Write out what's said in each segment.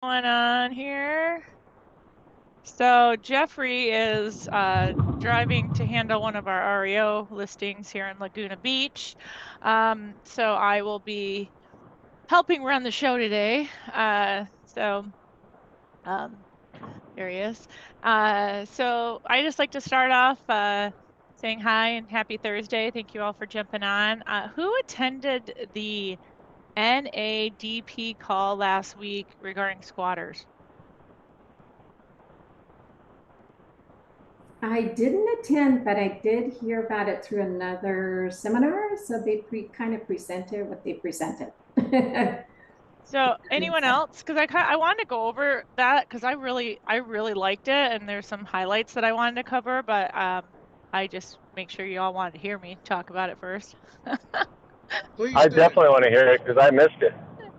Going on here? So Jeffrey is driving to handle one of our REO listings here in Laguna Beach. So I will be helping run the show today. Um, there he is. So I just like to start off saying hi and happy Thursday. Thank you all for jumping on. Who attended the NADP call last week regarding squatters? I didn't attend, but I did hear about it through another seminar. So they kind of presented what they presented. So And anyone so else? Because I wanted to go over that because I really liked it, and there's some highlights that I wanted to cover, but I just make sure you all wanted to hear me talk about it first. Please I do. definitely want to hear it because I missed it.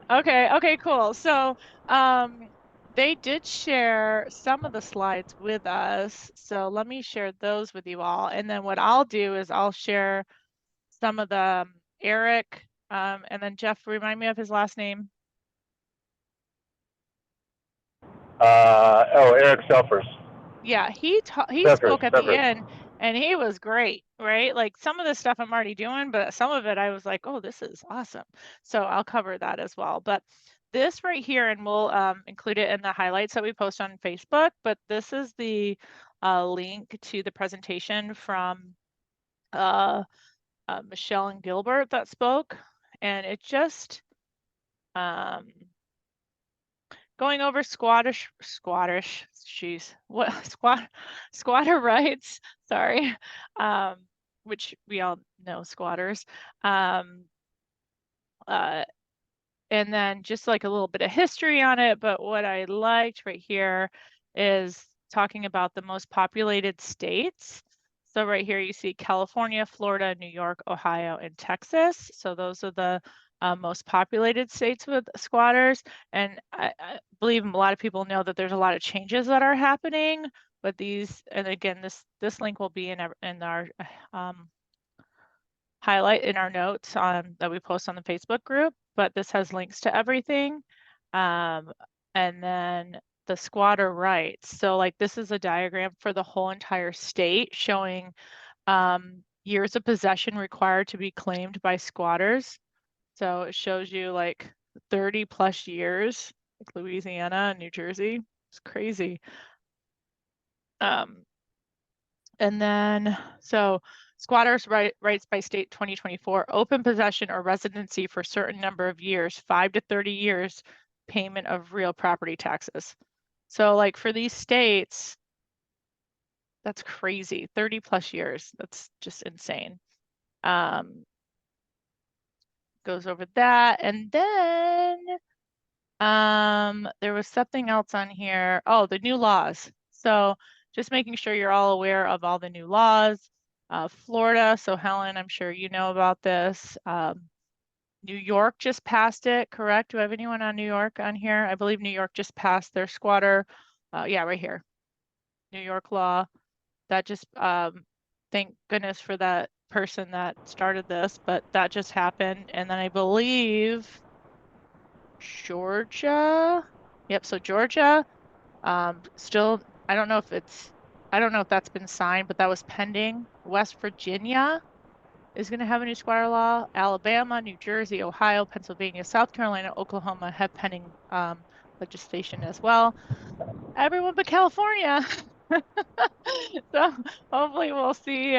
Okay, cool. So um they did share some of the slides with us. So let me share those with you all. And then what I'll do is I'll share some of the Eric, and then Jeff, remind me of his last name. Eric Selfers. Yeah, he Selfers. spoke at the Selfers. end and he was great, right? Like some of the stuff I'm already doing, but some of it I was like, oh, this is awesome. So I'll cover that as well. But this right here, and we'll include it in the highlights that we post on Facebook, but this is the link to the presentation from Michelle and Gilbert that spoke. And it just um, going over squatter rights, sorry, which we all know squatters. Um, uh, and then just like a little bit of history on it, but what I liked right here is talking about the most populated states. So right here you see California, Florida, New York, Ohio, and Texas. So those are the most populated states with squatters. And I believe a lot of people know that there's a lot of changes that are happening, but these, and again, this link will be in our highlight in our notes that we post on the Facebook group, but this has links to everything. And then the squatter rights. So like this is a diagram for the whole entire state showing years of possession required to be claimed by squatters. So it shows you like 30 plus years, like Louisiana and New Jersey. It's crazy. And then, so squatters' rights by state 2024, open possession or residency for a certain number of years, 5 to 30 years, payment of real property taxes. So like for these states, that's crazy, 30 plus years. That's just insane. Goes over that. And then there was something else on here. Oh, the new laws. So just making sure you're all aware of all the new laws. Florida, so Helen, I'm sure you know about this. New York just passed it, correct? Do I have anyone on New York on here? I believe New York just passed their squatter. Yeah, right here. New York law. That just, thank goodness for that person that started this, but that just happened. And then I believe Georgia. Yep, so Georgia, still, I don't know if that's been signed, but that was pending. West Virginia is going to have a new squatter law. Alabama, New Jersey, Ohio, Pennsylvania, South Carolina, Oklahoma have pending legislation as well. Everyone but California. So hopefully we'll see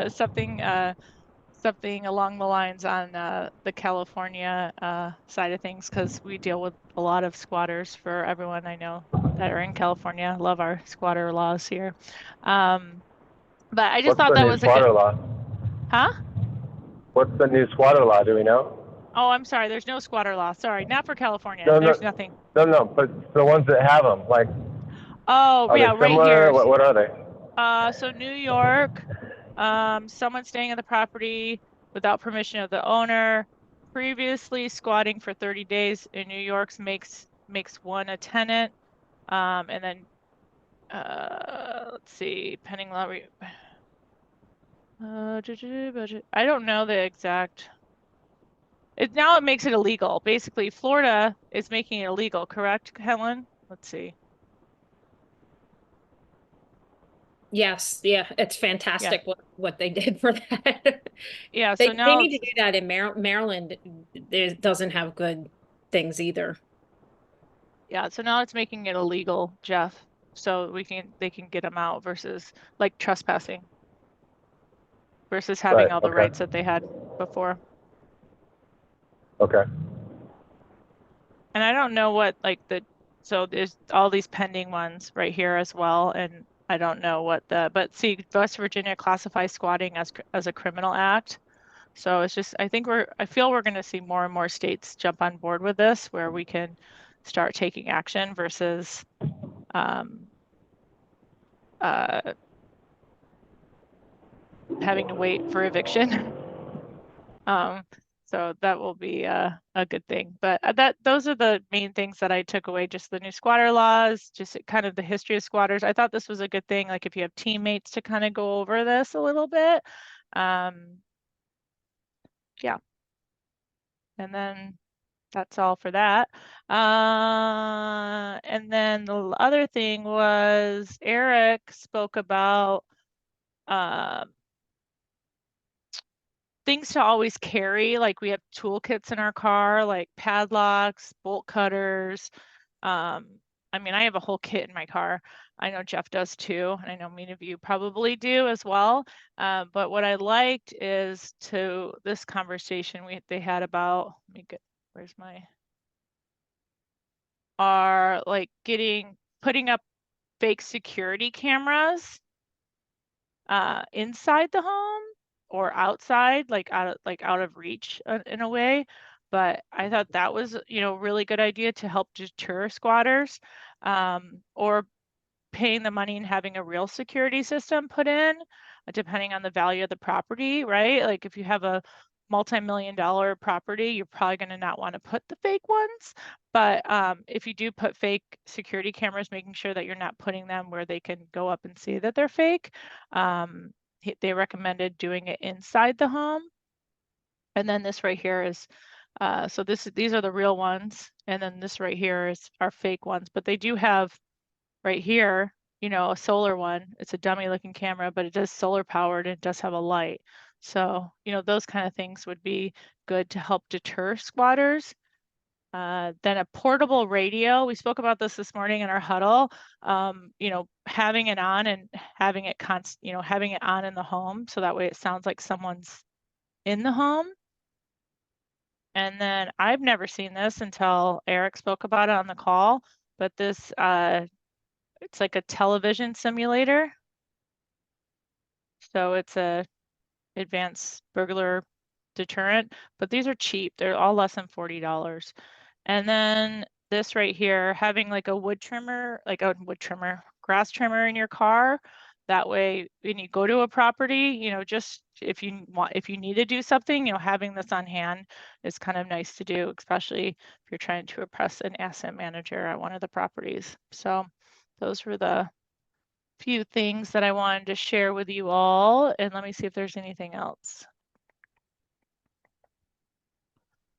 something along the lines on the California side of things because we deal with a lot of squatters for everyone I know that are in California. Love our squatter laws here. But I just What's thought the that new was a good, squatter law? huh? What's the new squatter law? Do we know? Oh, I'm sorry. There's no squatter law. Sorry, not for California. No, There's no, nothing. no, no. But the ones that have them, like, Oh, are they yeah, right similar? here. What are they? So New York, someone staying in the property without permission of the owner, previously squatting for 30 days in New York's makes one a tenant. And then let's see, pending law budget. I don't know the exact. Now it makes it illegal. Basically, Florida is making it illegal, correct, Helen? Let's see. Yes, yeah, it's Yeah. fantastic what they did for that. Yeah, They so now need to do that in Maryland. There doesn't have good things either. yeah, so now it's making it illegal, Jeff. So they can get them out versus like trespassing versus having Right, all the okay. rights that they had before. Okay. And I don't know what like so there's all these pending ones right here as well. And I don't know what but see, West Virginia classifies squatting as a criminal act. So it's just, I feel we're going to see more and more states jump on board with this where we can start taking action versus um, uh, having to wait for eviction. Um, so that will be a good thing. But those are the main things that I took away, just the new squatter laws, just kind of the history of squatters. I thought this was a good thing, like if you have teammates to kind of go over this a little bit. Yeah. And then that's all for that. And then the other thing was Eric spoke about things to always carry. Like we have toolkits in our car, like padlocks, bolt cutters. I mean, I have a whole kit in my car. I know Jeff does too, and I know many of you probably do as well. But what I liked is this conversation they had about, let me get, where's my, are like putting up fake security cameras inside the home or outside, like out of reach in a way. But I thought that was, really good idea to help deter squatters, or paying the money and having a real security system put in, depending on the value of the property, right? Like if you have a multi-million-dollar property, you're probably going to not want to put the fake ones. But if you do put fake security cameras, making sure that you're not putting them where they can go up and see that they're fake. They recommended doing it inside the home. And then this right here is, so these are the real ones. And then this right here are fake ones, but they do have right here, a solar one. It's a dummy looking camera, but it does solar powered and it does have a light. So, those kind of things would be good to help deter squatters. Then a portable radio. We spoke about this morning in our huddle. Having it on and having it having it on in the home. So that way it sounds like someone's in the home. And then I've never seen this until Eric spoke about it on the call, but this, it's like a television simulator. So it's a advanced burglar deterrent, but these are cheap. They're all less than $40. And then this right here, having like a grass trimmer in your car. That way, when you go to a property, just if you need to do something, having this on hand is kind of nice to do, especially if you're trying to impress an asset manager at one of the properties. So those were the few things that I wanted to share with you all. And let me see if there's anything else.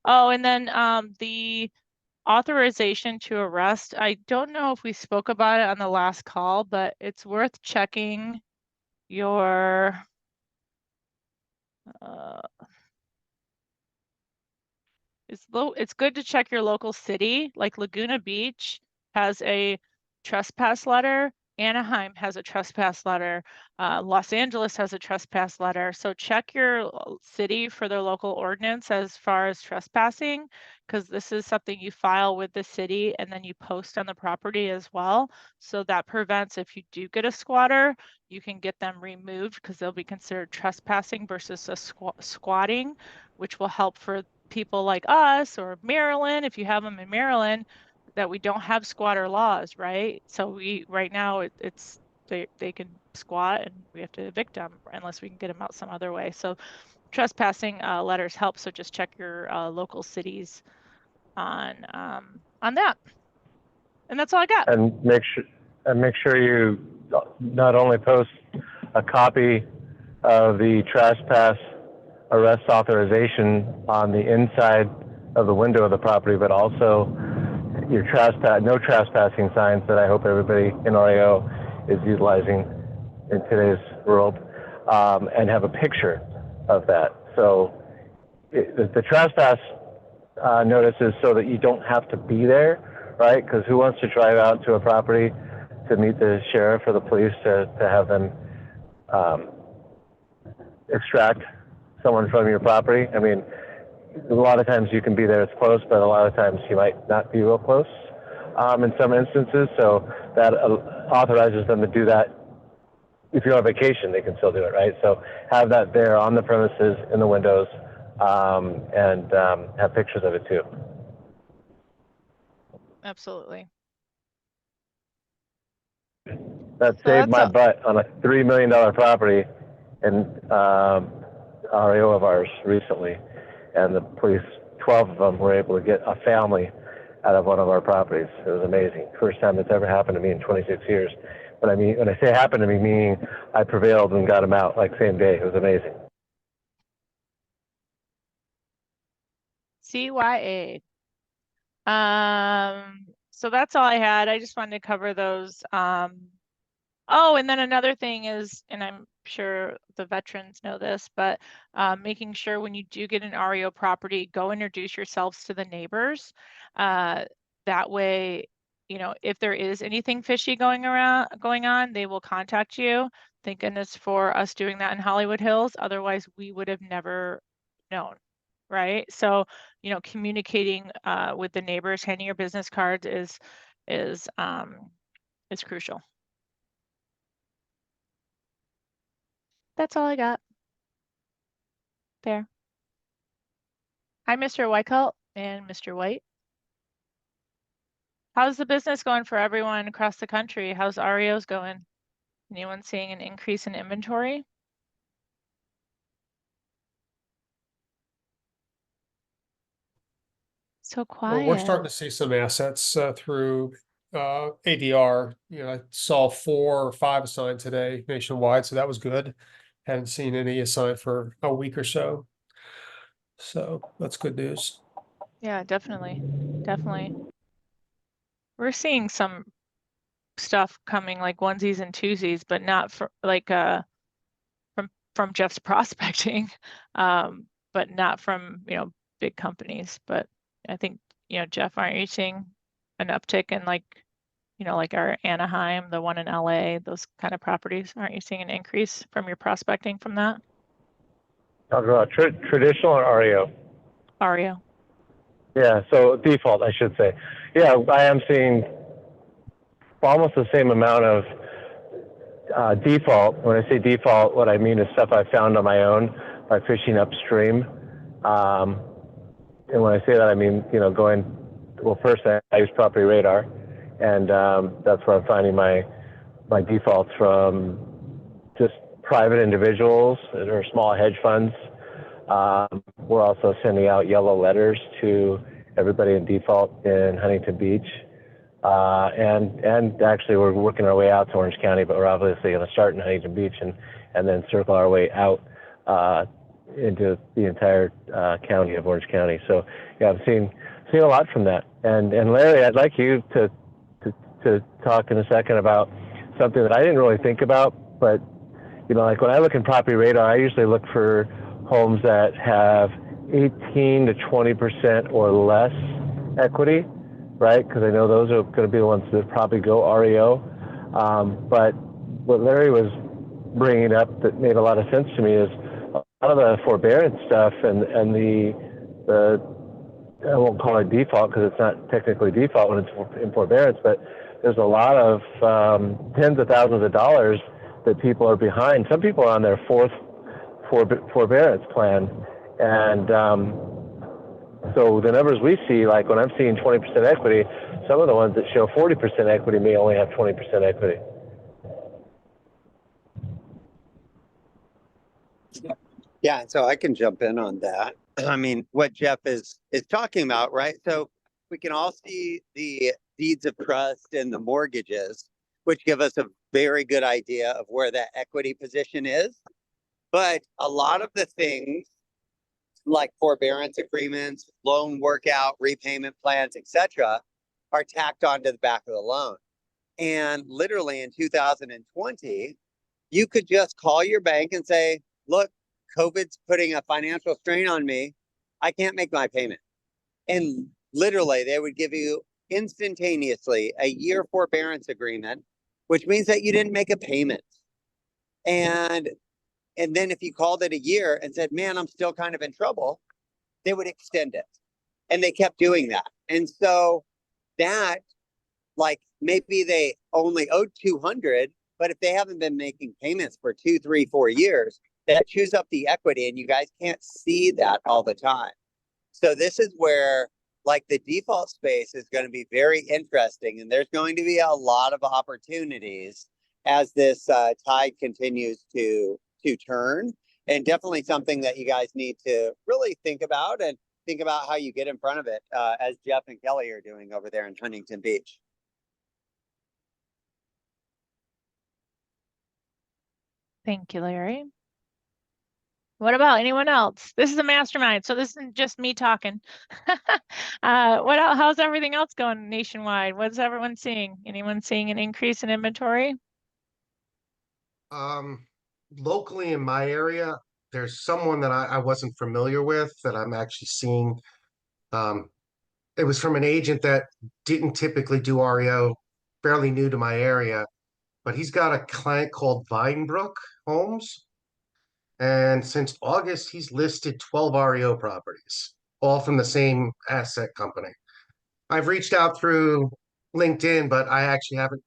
Oh, and then the authorization to arrest. I don't know if we spoke about it on the last call, but it's worth checking your it's good to check your local city. Like Laguna Beach has a trespass letter. Anaheim has a trespass letter. Los Angeles has a trespass letter. So check your city for their local ordinance as far as trespassing, because this is something you file with the city and then you post on the property as well. So that prevents, if you do get a squatter, you can get them removed because they'll be considered trespassing versus a squatting, which will help for people like us or Maryland, if you have them in Maryland, that we don't have squatter laws, right? So right now it's they can squat and we have to evict them unless we can get them out some other way. So trespassing letters help. So just check your local cities on that. And that's all I got. And make sure you not only post a copy of the trespass arrest authorization on the inside of the window of the property, but also your no trespassing signs that I hope everybody in REO is utilizing in today's world, and have a picture of that. So the trespass notice is so that you don't have to be there, right? Because who wants to drive out to a property to meet the sheriff or the police to have them extract someone from your property? I mean, a lot of times you can be there, it's close, but a lot of times you might not be real close in some instances. So that authorizes them to do that. If you're on vacation, they can still do it, right? So have that there on the premises, in the windows, and have pictures of it too. Absolutely. That So saved that's my butt on a $3 million property in REO of ours recently. And the police, 12 of them, were able to get a family out of one of our properties. It was amazing. First time it's ever happened to me in 26 years. But I mean, when I say happened to me, meaning I prevailed and got them out like same day. It was amazing. CYA. So that's all I had. I just wanted to cover those. Oh, and then another thing is, and I'm sure the veterans know this, but making sure when you do get an REO property, go introduce yourselves to the neighbors. That way, you know, if there is anything fishy going on, they will contact you. Thank goodness for us doing that in Hollywood Hills. Otherwise, we would have never known, right? So, you know, communicating with the neighbors, handing your business cards is crucial. That's all I got. There. Hi, Mr. Weichelt and Mr. White. How's the business going for everyone across the country? How's REOs going? Anyone seeing an increase in inventory? So quiet. Well, we're starting to see some assets through ADR. You know, I saw 4 or 5 assigned today nationwide, so that was good. Hadn't seen any assigned for a week or so. So that's good news. Yeah, definitely. Definitely. We're seeing some stuff coming like onesies and twosies, but not for like from Jeff's prospecting, but not from, you know, big companies. But I think, you know, Jeff, aren't you seeing an uptick in like, you know, like our Anaheim, the one in LA, those kind of properties? Aren't you seeing an increase from your prospecting from that? Talking about traditional or REO? REO. Yeah, so default, I should say. Yeah, I am seeing almost the same amount of default. When I say default, what I mean is stuff I found on my own by fishing upstream. And when I say that, I mean, you know, well, first I use Property Radar, and that's where I'm finding my defaults from just private individuals or small hedge funds. We're also sending out yellow letters to everybody in default in Huntington Beach. And actually we're working our way out to Orange County, but we're obviously going to start in Huntington Beach and then circle our way out into the entire county of Orange County. So yeah, I'm seeing a lot from that. And Larry, I'd like you to talk in a second about something that I didn't really think about, but you know, like when I look in Property Radar, I usually look for homes that have 18 to 20% or less equity, right? Because I know those are going to be the ones that probably go REO. But what Larry was bringing up that made a lot of sense to me is a lot of the forbearance stuff and the I won't call it default because it's not technically default when it's in forbearance, but there's a lot of tens of thousands of dollars that people are behind. Some people are on their 4th forbearance plan. And so the numbers we see, like when I'm seeing 20% equity, some of the ones that show 40% equity may only have 20% equity. Yeah, so I can jump in on that. I mean, what Jeff is talking about, right? So we can all see the deeds of trust and the mortgages, which give us a very good idea of where that equity position is. But a lot of the things like forbearance agreements, loan workout, repayment plans, etc., are tacked onto the back of the loan. And literally in 2020, you could just call your bank and say, look, COVID's putting a financial strain on me. I can't make my payment. And literally, they would give you instantaneously a year forbearance agreement, which means that you didn't make a payment. And then if you called it a year and said, man, I'm still kind of in trouble, they would extend it. And they kept doing that. And so that, like, maybe they only owed 200, but if they haven't been making payments for 2, 3, 4 years, that chews up the equity, and you guys can't see that all the time. So this is where, like, the default space is going to be very interesting, and there's going to be a lot of opportunities as this tide continues to turn, and definitely something that you guys need to really think about, and think about how you get in front of it, as Jeff and Kelly are doing over there in Huntington Beach. Thank you, Larry. What about anyone else? This is a mastermind, so this isn't just me talking. What else? How's everything else going nationwide? What's everyone seeing? Anyone seeing an increase in inventory? Locally in my area, there's someone that I wasn't familiar with that I'm actually seeing. It was from an agent that didn't typically do REO, fairly new to my area, but he's got a client called Vinebrook Homes. And since August, he's listed 12 REO properties, all from the same asset company. I've reached out through LinkedIn, but I actually haven't,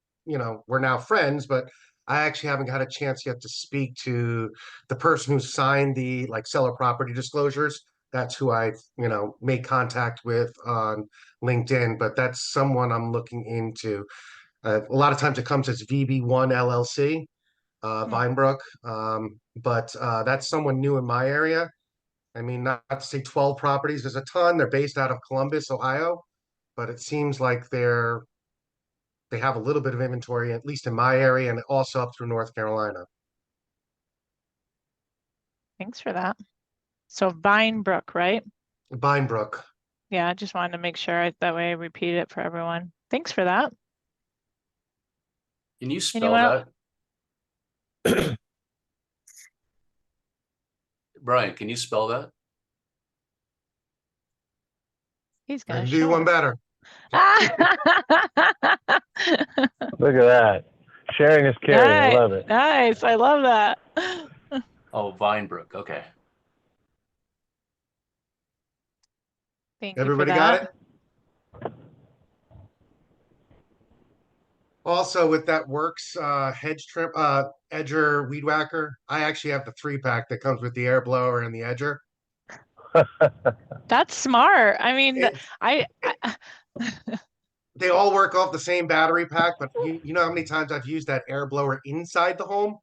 we're now friends, but I actually haven't had a chance yet to speak to the person who signed the seller property disclosures. That's who I've, made contact with on LinkedIn, but that's someone I'm looking into. A lot of times it comes as VB1 LLC, Vinebrook. But that's someone new in my area. I mean, not to say 12 properties, there's a ton. They're based out of Columbus, Ohio, but it seems like they have a little bit of inventory, at least in my area, and also up through North Carolina. Thanks for that. So Vinebrook, right? Vinebrook. Yeah, I just wanted to make sure that way I repeat it for everyone. Thanks for that. Can you spell Anyone else? that? Brian, can you spell that? He's I gonna can do show one us. better. Look at that. Sharing is caring. I love it. Nice. I love that. Oh, Vinebrook. Okay. Thank you for Everybody that. got it? Also, with that Works hedge trim, edger weed whacker, I actually have the 3-pack that comes with the air blower and the edger. That's smart. I mean, They all work off the same battery pack, but you know how many times I've used that air blower inside the home?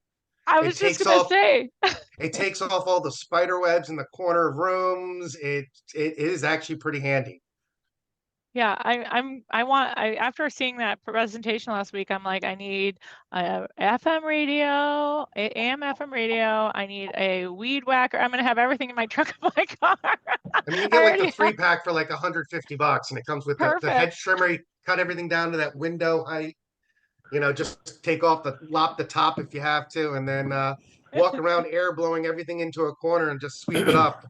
I It was just takes gonna off say. it takes off all the spider webs in the corner of rooms. It is actually pretty handy. Yeah, after seeing that presentation last week, I'm like, I need a FM radio, AM FM radio. I need a weed whacker. I'm gonna have everything in my trunk of my car. I mean, you I get like the already have- 3-pack for like $150, and it comes with the hedge Perfect. trimmer. You cut everything down to that window height. Just take off lop the top if you have to, and then walk around air blowing everything into a corner and just sweep it up.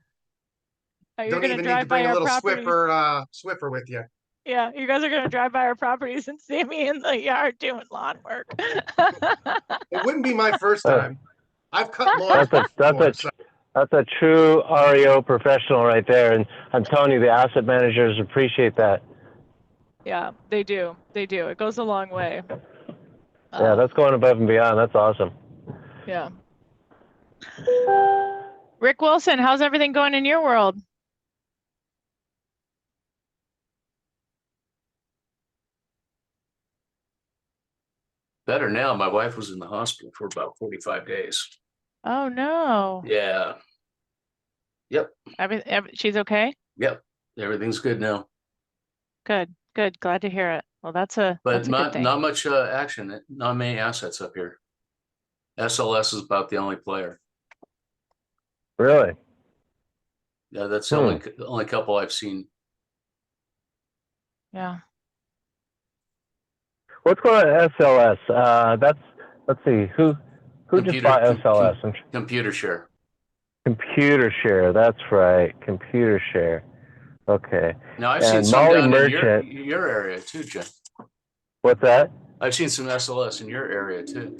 You're Don't gonna even need to drive by bring a our little properties. Swiffer with you. Yeah, you guys are gonna drive by our properties and see me in the yard doing lawn work. It wouldn't be my first time. I've cut lawns That's a true REO professional right there, and I'm telling you, the asset managers appreciate that. Yeah, they do. They do. It goes a long way. Yeah, that's going above and beyond. That's awesome. Yeah. Rick Wilson, how's everything going in your world? Better now. My wife was in the hospital for about 45 days. Oh no. Yeah. Yep. She's okay? Yep. Everything's good now. Good. Good. Glad to hear it. Well, that's a But good thing. not much action. Not many assets up here. SLS is about the only player. Really? Yeah, that's the only couple I've seen. Yeah. What's going on at SLS? Let's see, who just bought SLS? Computer share. Computer share, that's right, computer share. Okay. Now I've And seen some Molly down Merchant, in your area too, Jen. what's that? I've seen some SLS in your area too.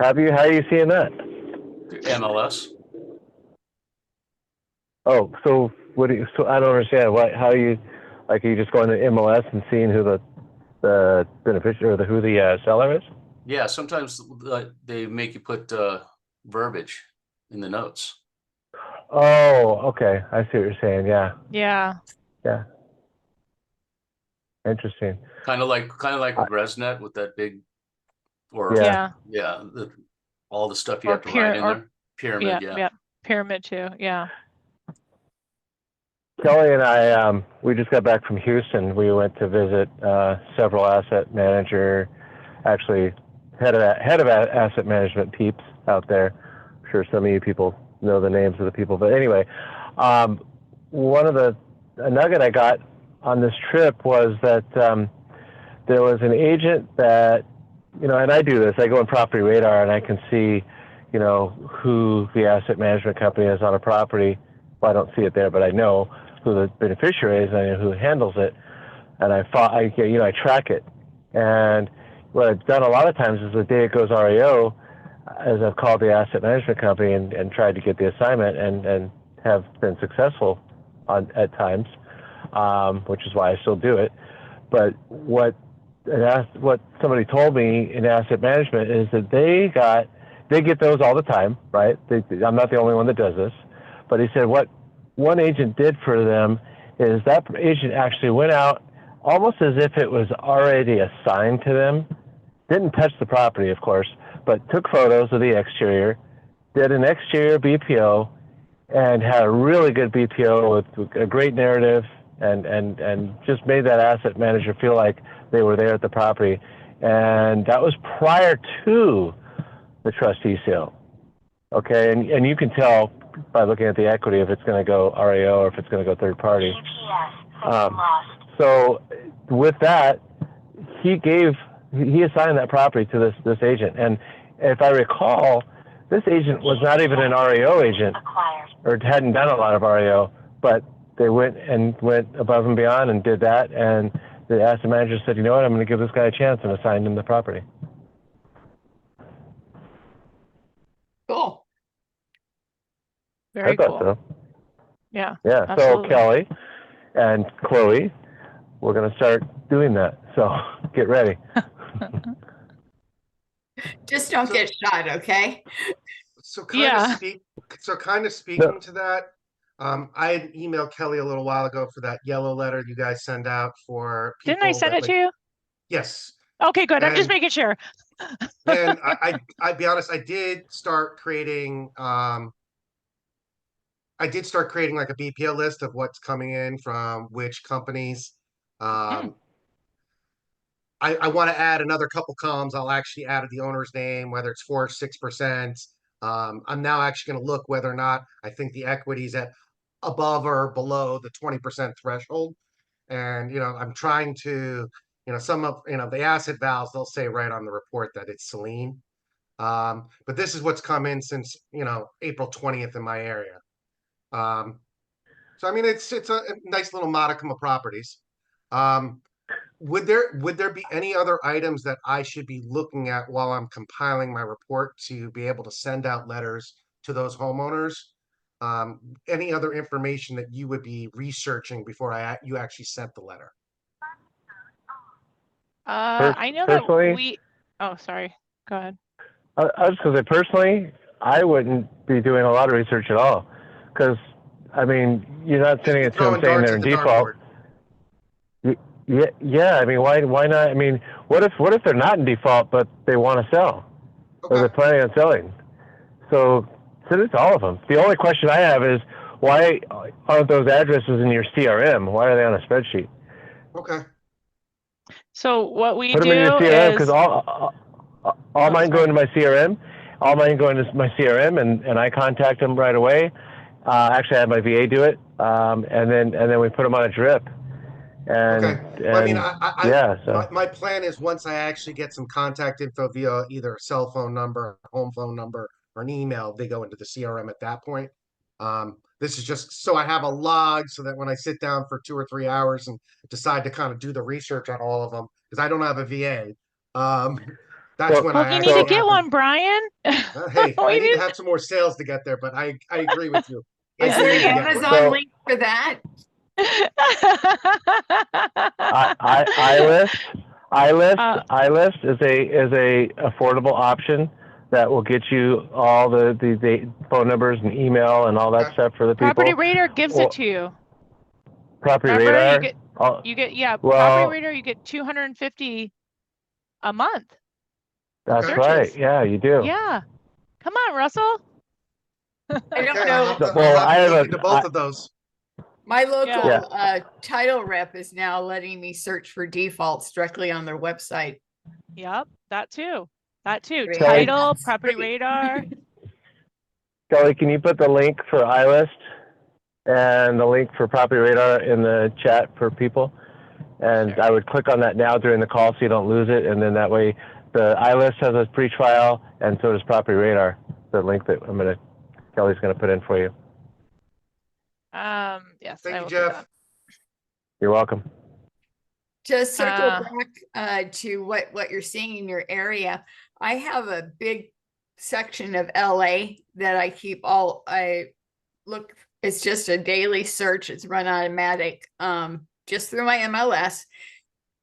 Have you? How are you seeing that? MLS. Oh, so what do you? So I don't understand. What? How are you? Like, are you just going to MLS and seeing who the beneficiary or who the seller is? Yeah, sometimes they make you put verbiage in the notes. Oh, okay. I see what you're saying. Yeah. Yeah. Yeah. Interesting. Kind of like ResNet with that big, or Yeah. all the stuff you Or have to write in there. Pyramid, Yeah. Pyramid too. Yeah. Kelly and I, we just got back from Houston. We went to visit several asset manager, actually head of asset management peeps out there. I'm sure some of you people know the names of the people, but anyway, a nugget I got on this trip was that there was an agent that, and I do this. I go in Property Radar and I can see, who the asset management company is on a property. Well, I don't see it there, but I know who the beneficiary is and I know who handles it. And I track it. And what I've done a lot of times is the day it goes REO, as I've called the asset management company and tried to get the assignment and have been successful at times, which is why I still do it. But what somebody told me in asset management is that they get those all the time, right? I'm not the only one that does this, but he said what one agent did for them is that agent actually went out almost as if it was already assigned to them, didn't touch the property, of course, but took photos of the exterior, did an exterior BPO, and had a really good BPO with a great narrative, and just made that asset manager feel like they were there at the property. And that was prior to the trustee sale. Okay, and you can tell by looking at the equity if it's going to go REO or if it's going to go third party. So with that, he assigned that property to this agent. And if I recall, this agent was not even an REO agent or hadn't done a lot of REO, but they went above and beyond and did that. And the asset manager said, you know what, I'm going to give this guy a chance, and assigned him the property. Cool. Very I thought cool. so. Yeah. Yeah. Absolutely. So Kelly and Chloe, we're going to start doing that. So get ready. Just don't get shot, okay? So Yeah. kind of speaking to that, I had emailed Kelly a little while ago for that yellow letter you guys send out for people. Didn't I send it to you? Yes. Okay, good. I'm just And- making sure. And I'd be honest, I did start creating like a BPO list of what's coming in from which companies. I want to add another couple columns. I'll actually add the owner's name, whether it's 4 or 6%. I'm now actually going to look whether or not I think the equity is at above or below the 20% threshold. And, I'm trying to, some of, the asset values, they'll say right on the report that it's saline. But this is what's come in since, April 20th in my area. So, I mean, it's a nice little modicum of properties. Would there be any other items that I should be looking at while I'm compiling my report to be able to send out letters to those homeowners? Any other information that you would be researching before you actually sent the letter? I know personally, that oh, sorry. Go ahead. I was going to say, personally, I wouldn't be doing a lot of research at all, because, I mean, you're not sending it to them saying they're in default. Yeah. I mean, why not? I mean, what if they're not in default but they want to sell, or they're planning on selling? So send it to all of them. The only question I have is, why aren't those addresses in your CRM? Why are they on a spreadsheet? Okay. So what we Put do them in your CRM, is because all mine go into my CRM. All mine go into my CRM, and I contact them right away. Actually, I had my VA do it, and then we put them on a drip. And, Okay. Well, I mean, yeah, so my plan is once I actually get some contact info via either a cell phone number, home phone number, or an email, they go into the CRM at that point. This is just so I have a log so that when I sit down for 2 or 3 hours and decide to kind of do the research on all of them, because I don't have a VA, that's Well, when Well, I you need to actually get have one, Brian. hey, I We need to need- have some more sales to get there, but I agree with you. I Is do there need an to get one. Amazon So- link for that? iList is a affordable option that will get you all the phone numbers and email and all that Okay. stuff for the people. Property Radar gives Or- it to you. Property Remember, Radar. you get yeah, well, Property Radar, you get 250 a month. That's searches. right. Yeah, you do. Yeah. Come on, Russell. I don't Okay, know. I'll have to look into both of those. My local Yeah. title rep is now letting me search for defaults directly on their website. Yep, that too. That too. Great. Title, That's Property great. Radar. Kelly, can you put the link for iList and the link for Property Radar in the chat for people? And Sure. I would click on that now during the call so you don't lose it. And then that way, the iList has a free trial, and so does Property Radar. The link that Kelly's gonna put in for you. Yes, Thank I you, will do Jeff. that. You're welcome. To circle Uh, back to what you're seeing in your area, I have a big section of LA that I look, it's just a daily search, it's run automatic, just through my MLS.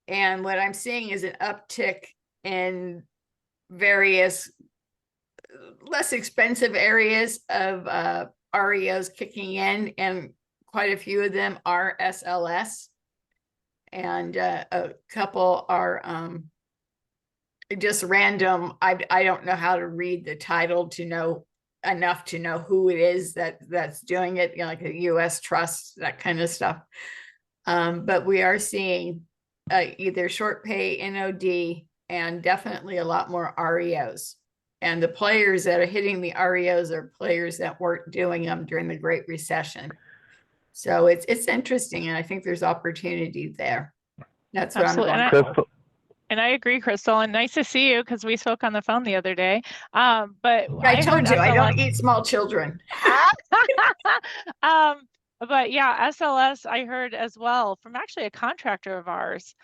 And what I'm seeing is an uptick in various less expensive areas of REOs kicking in, and quite a few of them are SLS. And a couple are just random. I don't know how to read the title to know enough to know who it is that's doing it, you know, like a US trust, that kind of stuff. But we are seeing either short pay, NOD, and definitely a lot more REOs. And the players that are hitting the REOs are players that weren't doing them during the Great Recession. So it's interesting, and I think there's opportunity there. That's what Absolutely. I'm And going I- for. And I agree, Crystal, and nice to see you because we spoke on the phone the other day. But I told heard you I don't SLS. eat small children. But yeah, SLS, I heard as well from actually a contractor of ours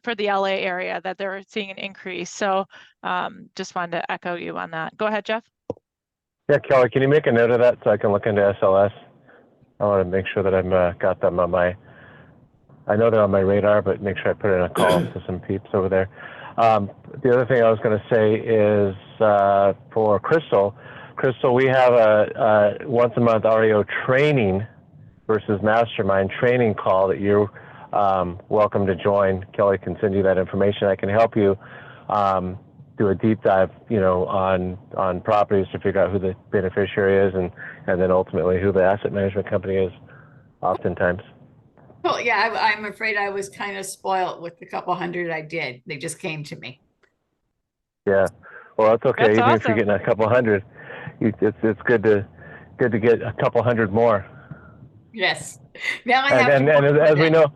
for the LA area that they're seeing an increase. So just wanted to echo you on that. Go ahead, Jeff. Yeah, Kelly, can you make a note of that so I can look into SLS? I want to make sure that I've got them on I know they're on my radar, but make sure I put in a call to some peeps over there. The other thing I was going to say is for Crystal, we have a once a month REO training versus Mastermind training call that you're welcome to join. Kelly can send you that information. I can help you do a deep dive, on properties to figure out who the beneficiary is and then ultimately who the asset management company is oftentimes. Well, yeah, I'm afraid I was kind of spoiled with the couple hundred I did. They just came to me. Yeah, well, that's okay. That's Even if you're awesome. getting a couple hundred, it's good to get a couple hundred more. Yes. Now I have And to work as with we it. know,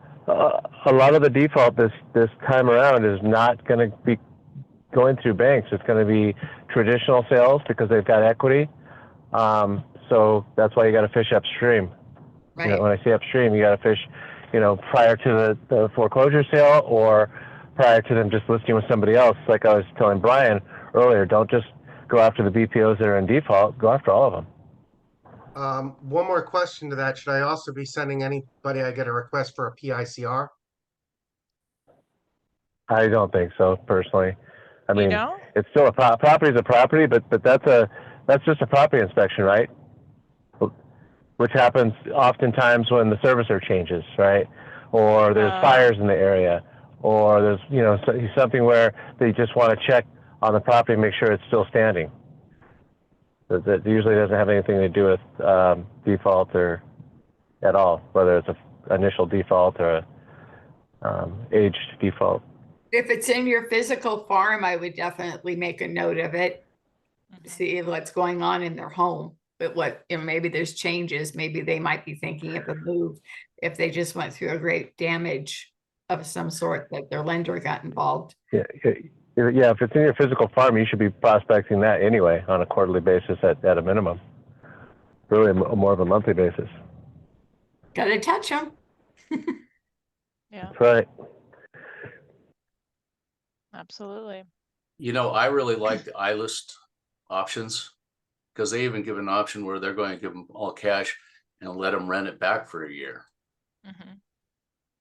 a lot of the default this time around is not going to be going through banks. It's going to be traditional sales because they've got equity. So that's why you got to fish upstream. Right. When I say upstream, you got to fish, prior to the foreclosure sale or prior to them just listing with somebody else. Like I was telling Brian earlier, don't just go after the BPOs that are in default. Go after all of them. One more question to that. Should I also be sending anybody I get a request for a PICR? I don't think so, personally. I mean, know? it's still property is a property, but that's just a property inspection, right? Which happens oftentimes when the servicer changes, right? Or there's fires in the area, or there's something where they just want to check on the property and make sure it's still standing. That usually doesn't have anything to do with default or at all, whether it's an initial default or a aged default. If it's in your physical farm, I would definitely make a note of it. See what's going on in their home. what, maybe there's changes, maybe they might be thinking of a move if they just went through a great damage of some sort that their lender got involved. Yeah, if it's in your physical farm, you should be prospecting that anyway on a quarterly basis at a minimum. Really, more of a monthly basis. Gotta touch them. Yeah, That's right. absolutely. You know, I really like the iList options because they even give an option where they're going to give them all cash and let them rent it back for a year. Hmm.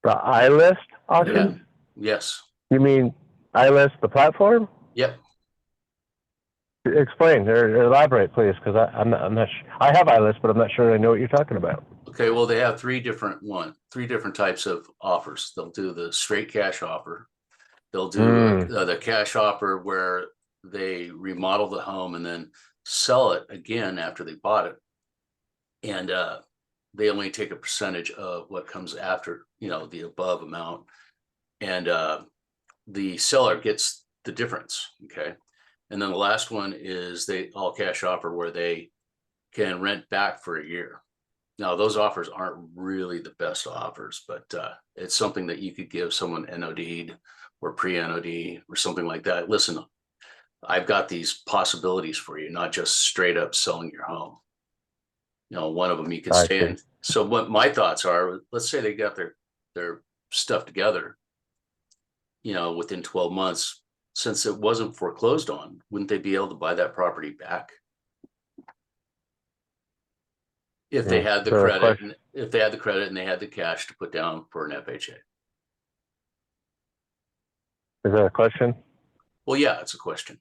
The iList option? Yes. You mean iList, the platform? Yep. Explain or elaborate, please, because I'm not I have iList, but I'm not sure I know what you're talking about. Okay, well, they have three different types of offers. They'll do the straight cash offer. They'll do the cash offer where they remodel the home and then sell it again after they bought it. And they only take a percentage of what comes after, the above amount. And the seller gets the difference, okay? And then the last one is they all cash offer where they can rent back for a year. Now, those offers aren't really the best offers, but it's something that you could give someone NOD'd or pre-NOD or something like that. Listen, I've got these possibilities for you, not just straight up selling your home. One of them you can stand. So what my thoughts are, let's say they got their stuff together, within 12 months, since it wasn't foreclosed on, wouldn't they be able to buy that property back? If they had the credit, and they had the cash to put down for an FHA. Is that a question? Well, yeah, it's a question.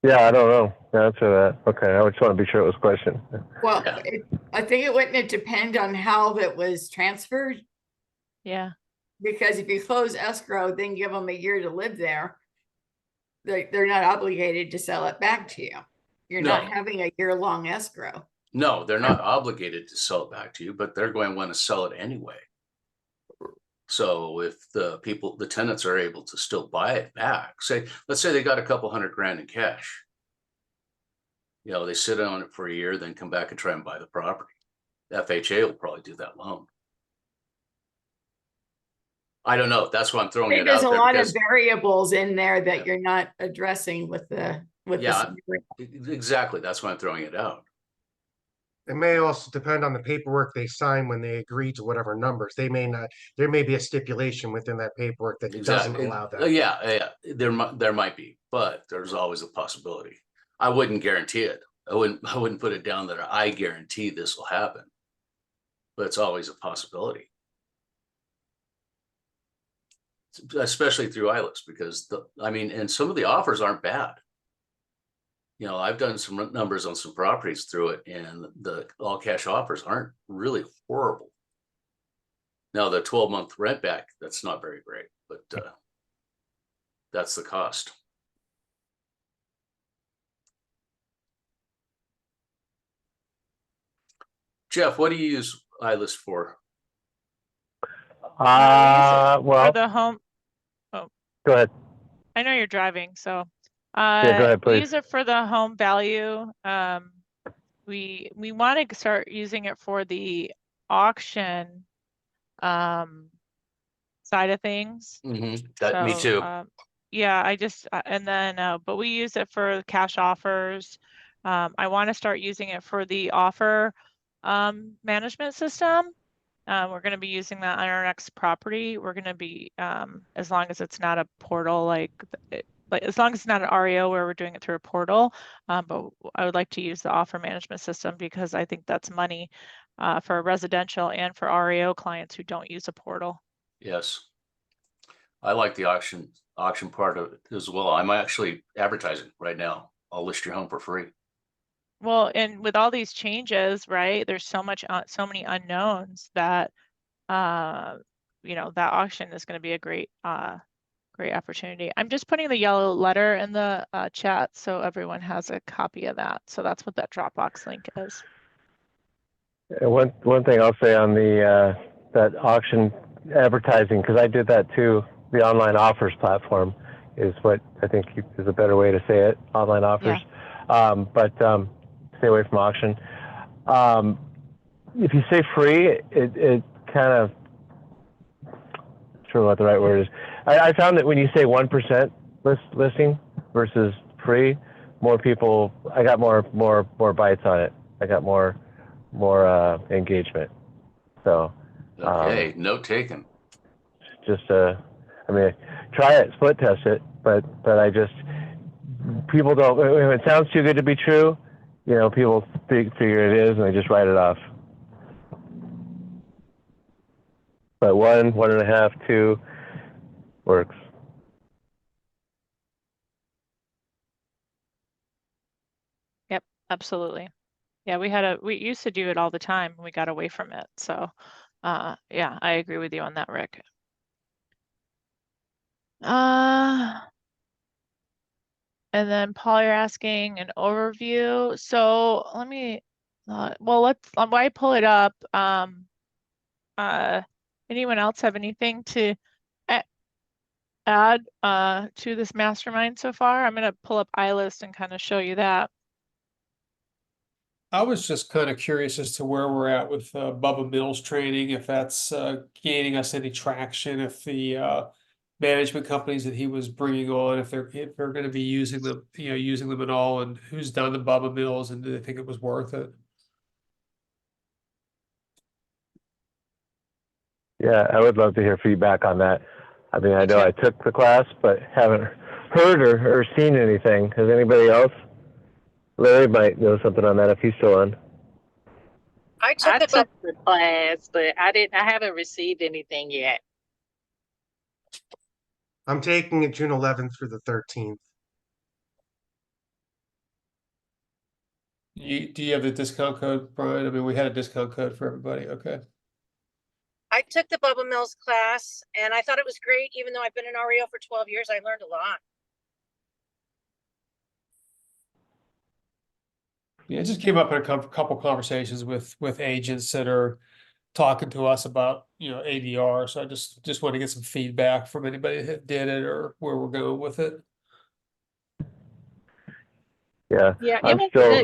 Yeah, I don't know the answer to that. Okay, I just want to be sure it was a question. Well, Yeah. I think it wouldn't depend on how that was transferred, Yeah. because if you close escrow, then give them a year to live there, they're not obligated to sell it back to you. You're No. not having a year-long escrow. No, they're not obligated to sell it back to you, but they're going to want to sell it anyway. So if the tenants are able to still buy it back, let's say they got a couple $100,000 in cash. They sit on it for a year, then come back and try and buy the property. FHA will probably do that loan. I don't know. That's why I'm throwing it out there. There's a lot of variables in there that you're not addressing with the exactly. That's why I'm throwing it out. It may also depend on the paperwork they sign when they agree to whatever numbers. There may be a stipulation within that paperwork that doesn't allow that. Yeah, there might be, but there's always a possibility. I wouldn't guarantee it. I wouldn't put it down that I guarantee this will happen, but it's always a possibility. Especially through iList, because and some of the offers aren't bad. I've done some numbers on some properties through it, and the all cash offers aren't really horrible. Now the 12-month rent back, that's not very great, but that's the cost. Jeff, what do you use iList for? For the home. Oh, go ahead. I know you're driving, so yeah, go ahead, please. we use it for the home value. We want to start using it for the auction side of things. Mm-hmm. Me too. Yeah, and then but we use it for cash offers. I want to start using it for the offer management system. We're going to be using that on our next property. We're going to be, as long as it's not a portal, as long as it's not an REO where we're doing it through a portal. But I would like to use the offer management system because I think that's money for residential and for REO clients who don't use a portal. Yes. I like the auction part of it as well. I'm actually advertising right now. I'll list your home for free. Well, and with all these changes, right, there's so many unknowns that, that auction is going to be a great opportunity. I'm just putting the yellow letter in the chat so everyone has a copy of that. So that's what that Dropbox link is. One thing I'll say on the that auction advertising, because I did that too. The online offers platform is what I think is a better way to say it. Online offers, but stay away from auction. If you say free, it kind of, sure what the right word is. I found that when you say 1% listing versus free, more people, I got more bites on it. I got more engagement. So Okay, note taken. just I mean, try it, split test it, but I just, people don't, if it sounds too good to be true, you know, people figure it is and they just write it off. But 1.5, 2 works. Yep, absolutely. Yeah, we used to do it all the time. We got away from it. So, yeah, I agree with you on that, Rick. And then Paul, you're asking an overview. So let me, well, let's, while I pull it up, anyone else have anything to add to this mastermind so far? I'm going to pull up iList and kind of show you that. I was just kind of curious as to where we're at with Bubba Mills training, if that's gaining us any traction, if the management companies that he was bringing on, if they're going to be using them, using them at all, and who's done the Bubba Mills, and do they think it was worth it? Yeah, I would love to hear feedback on that. I mean, I know I took the class, but haven't heard or seen anything. Has anybody else? Larry might know something on that if he's still on. I took the class, but I haven't received anything yet. I'm taking it June 11th through the 13th. Do you have the discount code, Brian? I mean, we had a discount code for everybody. Okay. I took the Bubba Mills class and I thought it was great. Even though I've been in REO for 12 years, I learned a lot. Yeah, it just came up in a couple conversations with agents that are talking to us about, ADR. So I just want to get some feedback from anybody that did it or where we're going with it. Yeah, Yeah, I'm still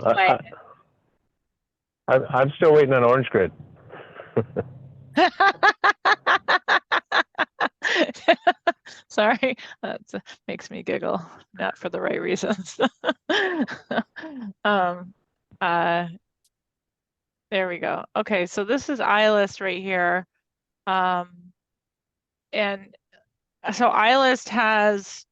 I'm still waiting on Orange Grid. Sorry, that makes me giggle, not for the right reasons. There we go. Okay, so this is iList right here. And so iList has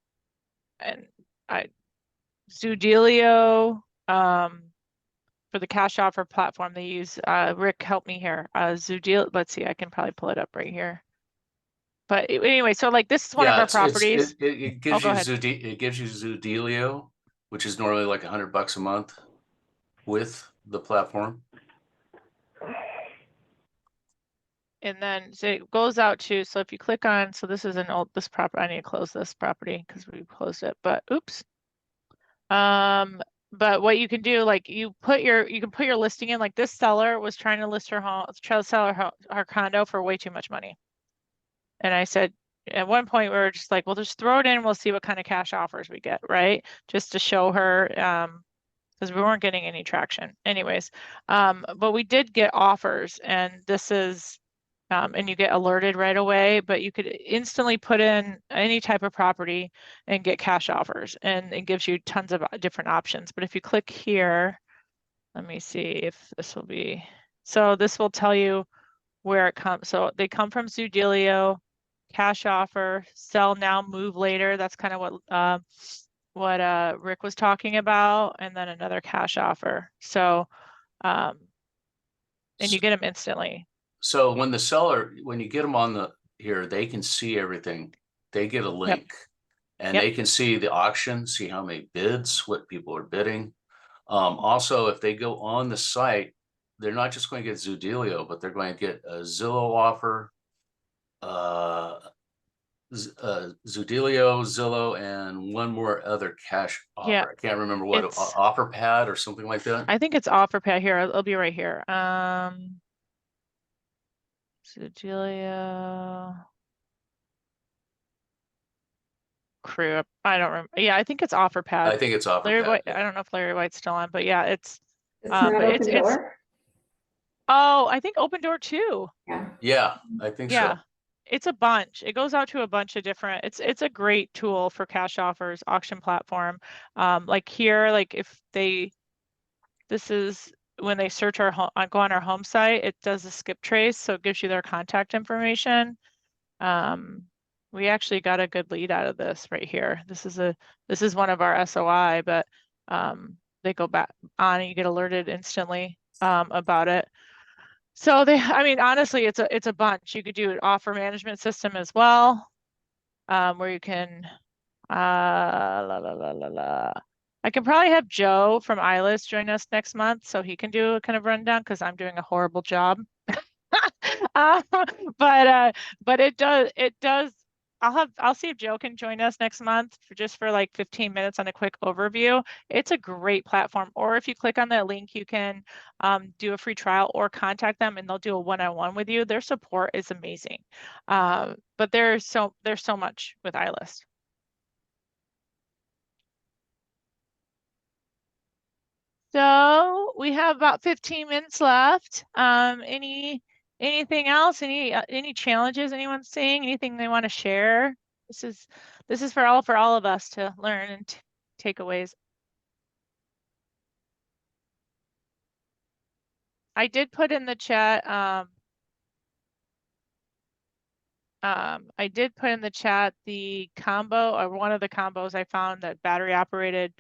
Zoodealio for the cash offer platform. They use Rick, help me here. Zoodealio, let's see, I can probably pull it up right here. But anyway, so like this is one of our properties. It gives it gives you Zoodealio, which is normally like $100 a month with the platform. And then so it goes out to, so if you click on, so this is this property, I need to close this property because we closed it, but oops. But what you can do, like you can put your listing in, like this seller was trying to list her home, try to sell her condo for way too much money. And I said, at one point we were just like, well, just throw it in, we'll see what kind of cash offers we get, right? Just to show her, because we weren't getting any traction anyways. But we did get offers, and this is, and you get alerted right away, but you could instantly put in any type of property and get cash offers, and it gives you tons of different options. But if you click here, let me see if this will be, so this will tell you where it comes. So they come from Zoodealio, cash offer, sell now, move later. That's kind of what Rick was talking about, and then another cash offer. So, and you get them instantly. So when you get them on here, they can see everything. They get a link, and they can see the auction, see how many bids, what people are bidding. Also, if they go on the site, they're not just going to get Zoodealio, but they're going to get a Zillow offer, Zoodealio, Zillow, and one more other cash offer. Yeah, I can't remember what, OfferPad or something like that. I think it's OfferPad here. It'll be right here. Zoodealio. Crew. I don't remember. Yeah, I think it's OfferPad. I think it's OfferPad. Larry White, I don't know if Larry White's still on, but yeah, it's It's not Open Door. Oh, I think Open Door too. Yeah. Yeah, I think Yeah. so. It's a bunch. It goes out to a bunch of different, it's a great tool for cash offers, auction platform. Like here, like if they, this is when they search our home, go on our home site, it does a skip trace. So it gives you their contact information. We actually got a good lead out of this right here. This is one of our SOI, but they go back on and you get alerted instantly about it. So I mean, honestly, it's a bunch. You could do an offer management system as well, where you can I can probably have Joe from ILIS join us next month so he can do a kind of rundown because I'm doing a horrible job. Uh, but it does I'll see if Joe can join us next month for like 15 minutes on a quick overview. It's a great platform. Or if you click on that link, you can do a free trial or contact them and they'll do a one-on-one with you. Their support is amazing. But there's so much with ILIS. So we have about 15 minutes left. Anything else? Any challenges anyone's seeing? Anything they want to share? This is for all of us to learn and takeaways. I did put in the chat. I did put in the chat the combo or one of the combos I found that battery operated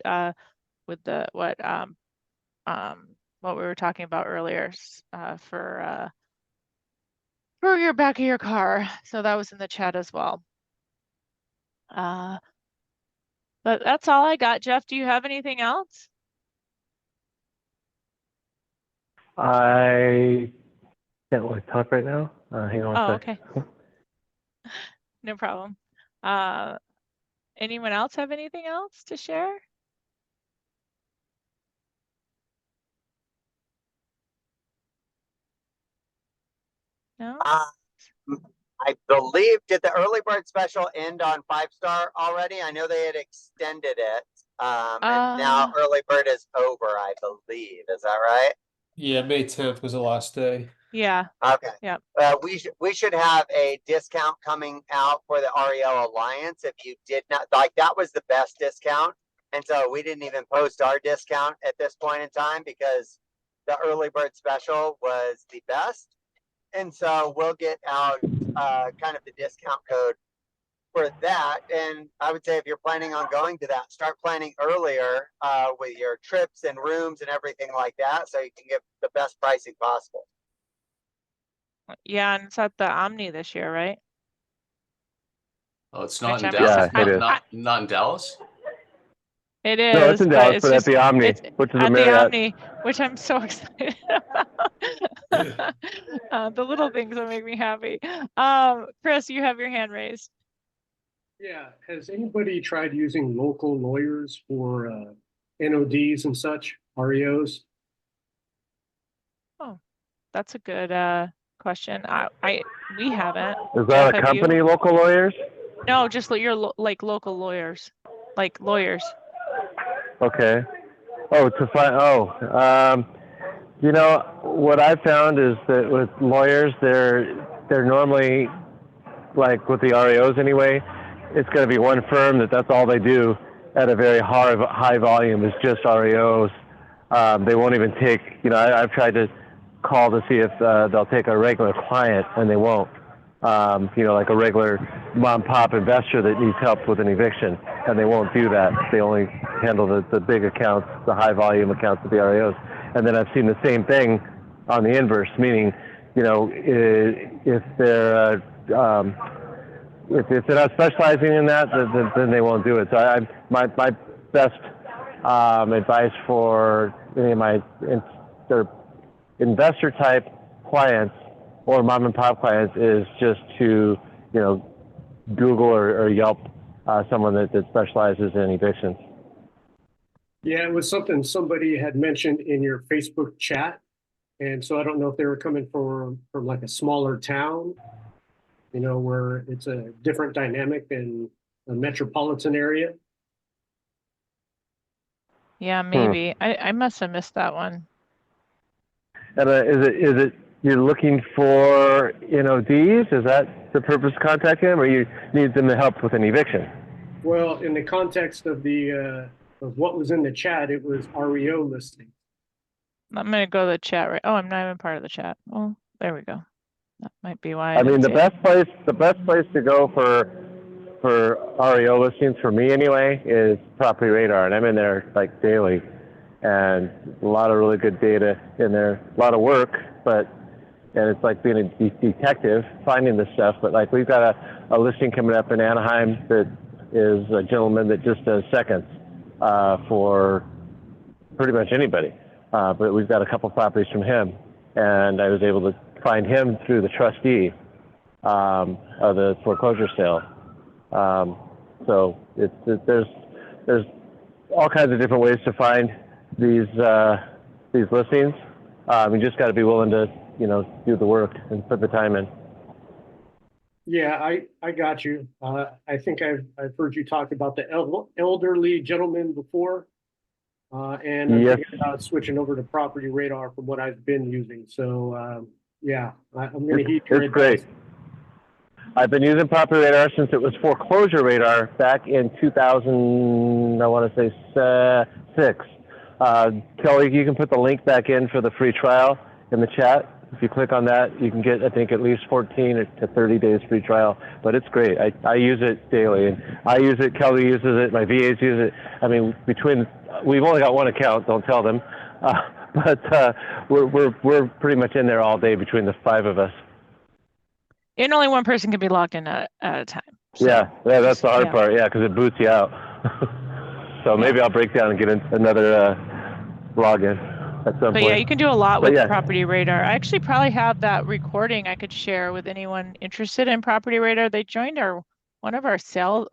with the what we were talking about earlier for your back of your car. So that was in the chat as well. But that's all I got. Jeff, do you have anything else? I can't really talk right now. Hang on Oh, a sec. okay. No problem. Anyone else have anything else to share? No? I believe, did the early bird special end on 5-star already? I know they had extended it. And now early bird is over, I believe. Is that right? Yeah, May 10th was the last day. Yeah. Okay. Yeah. We should have a discount coming out for the REO Alliance. If you did not like, that was the best discount. And so we didn't even post our discount at this point in time because the early bird special was the best. And so we'll get out kind of the discount code for that. And I would say if you're planning on going to that, start planning earlier with your trips and rooms and everything like that so you can get the best pricing possible. Yeah, and it's at the Omni this year, right? Oh, it's not Which in I'm Dallas. Yeah, it is. Not in Dallas. It is. No, it's in Dallas, but at the Omni, it's which is at a the Marriott. Omni, which I'm so excited about. The little things that make me happy. Chris, you have your hand raised. Yeah, has anybody tried using local lawyers for NODs and such, REOs? Oh, that's a good question. We haven't. Is Jeff, that a have you? company, local lawyers? No, just like local lawyers, like lawyers. Okay. Oh, to find. You know what I found is that with lawyers, they're normally, like with the REOs anyway, it's going to be one firm that's all they do at a very high volume is just REOs. They won't even take. I've tried to call to see if they'll take a regular client, and they won't. Like a regular mom pop investor that needs help with an eviction, and they won't do that. They only handle the big accounts, the high volume accounts of the REOs. And then I've seen the same thing on the inverse, meaning, if they're if they're not specializing in that, then they won't do it. So my best advice for any of my investor type clients or mom and pop clients is just to, Google or Yelp someone that specializes in evictions. Yeah, it was something somebody had mentioned in your Facebook chat. And so I don't know if they were coming from like a smaller town, where it's a different dynamic than a metropolitan area. Yeah, maybe. I must have missed that one. And is it you're looking for NODs? Is that the purpose of contacting them, or you need them to help with an eviction? Well, in the context of of what was in the chat, it was REO listing. I'm gonna go to the chat right. Oh, I'm not even part of the chat. Well, there we go. That might be why. I mean, didn't the see it. best place to go for REO listings for me anyway is Property Radar, and I'm in there like daily, and a lot of really good data in there. A lot of work, and it's like being a detective finding this stuff. But like we've got a listing coming up in Anaheim that is a gentleman that just does seconds for pretty much anybody. But we've got a couple properties from him, and I was able to find him through the trustee of the foreclosure sale. So there's all kinds of different ways to find these listings. You just got to be willing to do the work and put the time in. Yeah, I got you. I think I've heard you talk about the elderly gentleman before. And I'm Yes. thinking about switching over to Property Radar from what I've been using. So yeah, I'm going to heed your It's great. advice. I've been using Property Radar since it was Foreclosure Radar back in 2000, I want to say 6. Kelly, you can put the link back in for the free trial in the chat. If you click on that, you can get, I think, at least 14 to 30 days free trial. But it's great. I use it daily, and I use it. Kelly uses it. My VAs use it. I mean, we've only got one account. Don't tell them. But we're pretty much in there all day between the 5 of us. And only one person can be logged in at a time. So Yeah, that's the hard part. Yeah, because it boots you out. So maybe I'll break down and get another login at some point. But yeah, you can do a lot with yeah. Property Radar. I actually probably have that recording I could share with anyone interested in Property Radar. They joined one of our sales.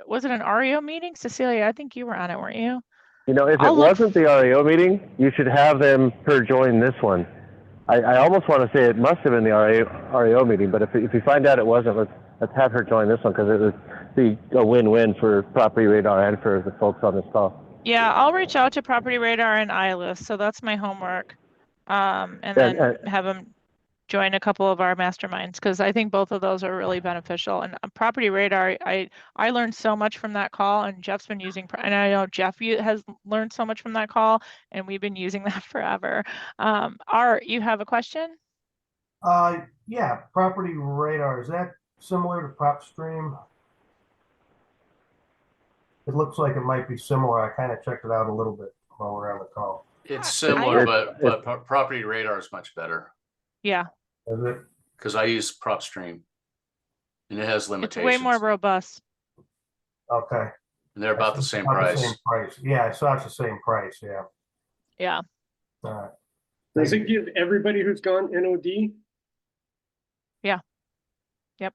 Was it an REO meeting? Cecilia, I think you were on it, weren't you? If it wasn't the REO meeting, you should have them join this one. I almost want to say it must have been the REO meeting, but if you find out it wasn't, let's have her join this one, because it would be a win-win for Property Radar and for the folks on this call. Yeah, I'll reach out to Property Radar and iList, so that's my homework, and then have them join a couple of our masterminds, because I think both of those are really beneficial. And Property Radar, I learned so much from that call, and Jeff's been using, and I know Jeff has learned so much from that call, and we've been using that forever. Art, you have a question? Yeah, Property Radar, is that similar to PropStream? It looks like it might be similar. I kind of checked it out a little bit while we're on the call. It's similar, but Property Radar is much better. Yeah. Is it? Because I use PropStream, and it has limitations. It's way more robust. Okay. And they're about the same About price. the same price. Yeah, I saw it's the same price. Yeah. Yeah. All right. Does it give everybody who's gone NOD? Yeah. Yep.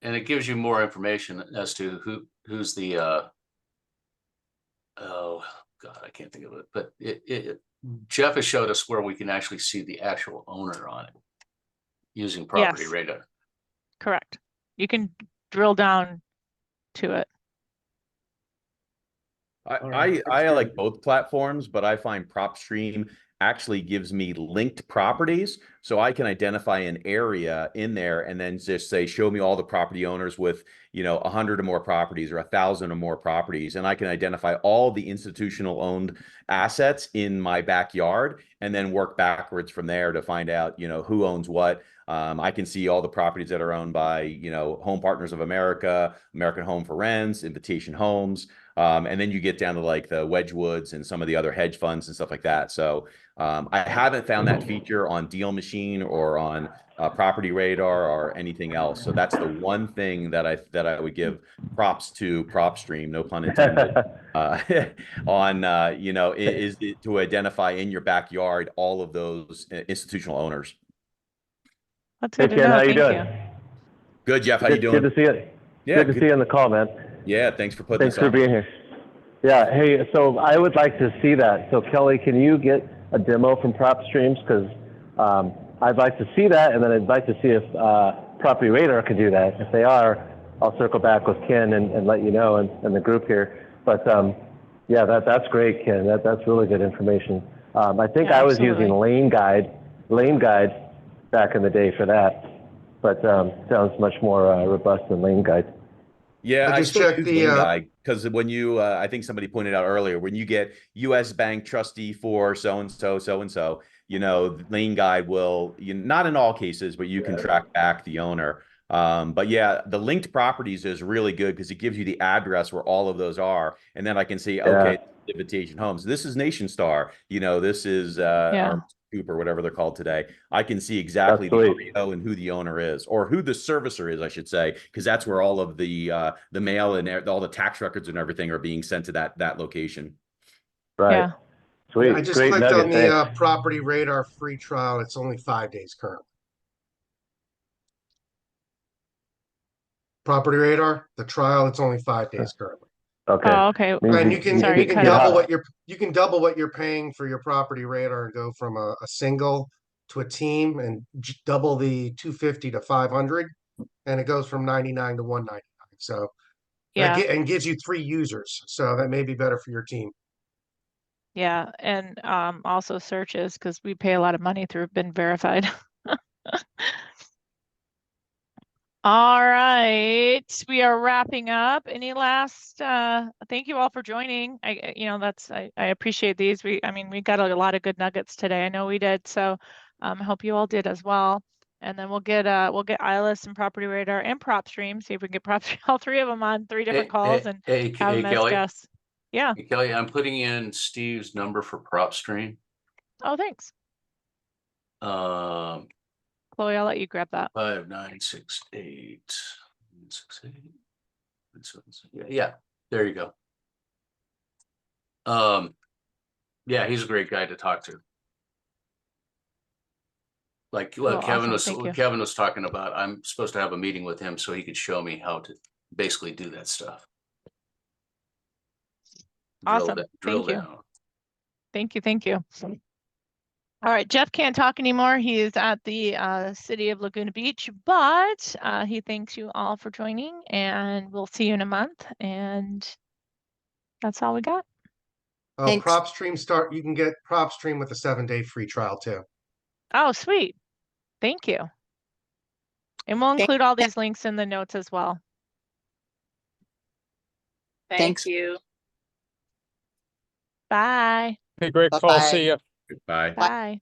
And it gives you more information as to who's the oh God, I can't think of it. But Jeff has showed us where we can actually see the actual owner on it using Property Radar. Correct. You can drill down to it. I like both platforms, but I find PropStream actually gives me linked properties, so I can identify an area in there and then just say, show me all the property owners with 100 or more properties or 1,000 or more properties, and I can identify all the institutional owned assets in my backyard and then work backwards from there to find out who owns what. I can see all the properties that are owned by Home Partners of America, American Home for Rents, Invitation Homes, and then you get down to like the Wedgwoods and some of the other hedge funds and stuff like that. So I haven't found that feature on Deal Machine or on Property Radar or anything else. So that's the one thing that I would give props to PropStream, no pun intended, on is to identify in your backyard all of those institutional owners. That's good Hey to Ken, know. how you Thank doing? you. Good, Jeff. How you doing? Good to see you. Yeah, good to see you on the call, man. Yeah, thanks for putting Thanks this for on. being here. Yeah, hey, so I would like to see that. So Kelly, can you get a demo from PropStreams? Because I'd like to see that, and then I'd like to see if Property Radar can do that. If they are, I'll circle back with Ken and let you know and the group here. But yeah, that's great, Ken. That's really good information. I think I was using Lane Guide lane guide back in the day for that, but sounds much more robust than lane guide. Yeah, I I just still checked use the, Lane Guide because when you, I think somebody pointed out earlier, when you get U.S. Bank trustee for so and so, you know, Lane Guide will, not in all cases, but you can track back the owner. But yeah, the linked properties is really good because it gives you the address where all of those are, and then I can see, okay, Invitation Homes. This is Nation Star. You know, this is Yeah. Scoop or whatever they're called today. I can see exactly the REO and who the owner is, or who the servicer is, I should say, because that's where all of the mail and all the tax records and everything are being sent to that location. Right. Yeah. Sweet. I just Great clicked nugget. on the Property Radar free trial. It's only 5 days currently. Property Radar, the trial, it's only 5 days currently. Okay. Oh, okay. And you can Sorry, you can cut double out. what you can double what you're paying for your Property Radar and go from a single to a team and double the 250 to 500, and it goes from 99 to 199. So Yeah. and gives you 3 users. So that may be better for your team. Yeah. And also searches, because we pay a lot of money through been verified. All right, we are wrapping up. Any last, thank you all for joining. I appreciate these. We got a lot of good nuggets today. I know we did. So I hope you all did as well. And then we'll get ILS and Property Radar and PropStream. See if we can get all 3 of them on 3 different calls and have them as Kelly. guests. Yeah. Hey, Kelly, I'm putting in Steve's number for PropStream. Oh, thanks. Chloe, I'll let you grab that. 5968. Yeah, there you go. Yeah, he's a great guy to talk to. Like Cool, Kevin awesome. Kevin was talking about, I'm supposed to have a meeting with him so he could show me how to basically do that stuff. Awesome. Drill Thank you. down. Thank you. All right, Jeff can't talk anymore. He is at the city of Laguna Beach, but he thanks you all for joining, and we'll see you in a month. And that's all we got. Oh, PropStream you can get PropStream with a 7-day free trial too. Oh, sweet. Thank you. And we'll include all these links in the notes as well. Thank you. Bye. Hey, great call. See you. Goodbye. Bye.